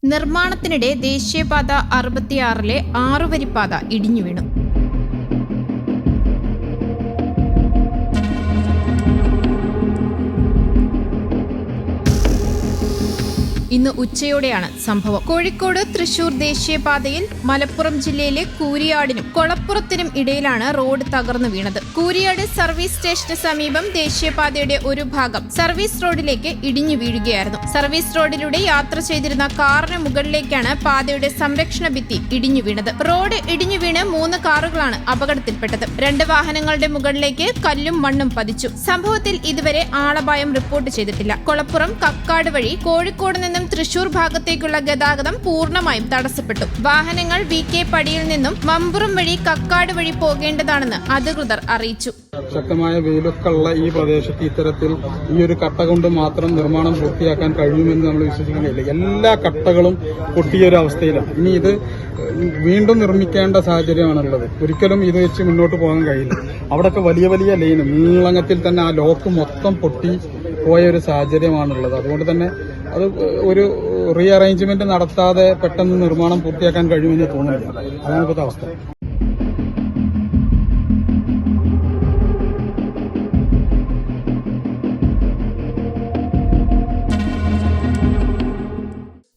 നിർമ്മാണത്തിനിടെ ദേശീയപാത 66-ലെ 6-വരിപ്പാത ഇടിഞ്ഞു വീണു. ഇന്ന് ഉച്ചയോടെയാണ് സംഭവം. കോഴിക്കോട് തൃശൂർ ദേശീയപാതയിൽ മലപ്പുറം ജില്ലയിലെ കൂരിയാടിനും കൊളപ്പുറത്തിനും ഇടയിലാണ് റോഡ് തകർന്നു വീണത്. കൂരിയാട് സർവീസ് സ്റ്റേഷന് സമീപം ദേശീയപാതയുടെ ഒരു ഭാഗം സർവീസ് റോഡിലേക്ക് ഇടിഞ്ഞു വീഴുകയായിരുന്നു. സർവീസ് റോഡിലൂടെ യാത്ര ചെയ്തിരുന്ന കാറിന് മുകളിലേക്കാണ് പാതയുടെ സംരക്ഷണ ഭിത്തി ഇടിഞ്ഞു വീണത്. റോഡ് ഇടിഞ്ഞു വീണ് 3 കാറുകളാണ് അപകടത്തിൽപ്പെട്ടത്. 2 വാഹനങ്ങളുടെ മുകളിലേക്ക് കല്ലും മണ്ണും പതിച്ചു. സംഭവത്തിൽ ഇതുവരെ ആളപായം റിപ്പോർട്ട് ചെയ്തിട്ടില്ല. കൊളപ്പുറം കക്കാട് വഴി കോഴിക്കോട് നിന്നും തൃശൂർ ഭാഗത്തേക്കുള്ള ഗതാഗതം പൂർണ്ണമായും തടസ്സപ്പെട്ടു. വാഹനങ്ങൾ VK പടിയിൽ നിന്നും മമ്പുറം വഴി കക്കാട് വഴി പോകേണ്ടതാണെന്ന് അധികൃതർ അറിയിച്ചു. ശക്തമായ വെയിലൊക്കെ ഉള്ള ഈ പ്രദേശത്ത് ഇത്തരത്തിൽ ഈ ഒരു കട്ട കൊണ്ട് മാത്രം നിർമ്മാണം പൂർത്തിയാക്കാൻ കഴിയുമെന്ന് നമ്മൾ വിശ്വസിക്കാൻ കഴിയില്ല. എല്ലാ കട്ടകളും പൊട്ടിയ ഒരു അവസ്ഥയിലാണ്. ഇനി ഇത് വീണ്ടും നിർമ്മിക്കേണ്ട സാഹചര്യമാണുള്ളത്. ഒരിക്കലും ഇത് വെച്ച് മുന്നോട്ട് പോകാൻ കഴിയില്ല. അവിടെയൊക്കെ വലിയ വലിയ ലൈന് നീളങ്ങത്തിൽ തന്നെ ആ ലോക്ക് മൊത്തം പൊട്ടി പോയ ഒരു സാഹചര്യമാണുള്ളത്. അതുകൊണ്ട് തന്നെ അത് ഒരു റീഅറേഞ്ച്മെന്റ് നടത്താതെ പെട്ടെന്ന് നിർമ്മാണം പൂർത്തിയാക്കാൻ കഴിയുമെന്ന് തോന്നുന്നില്ല. അതാണ് ഇപ്പോഴത്തെ അവസ്ഥ.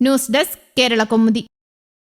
News desk Kerala Kaumudi.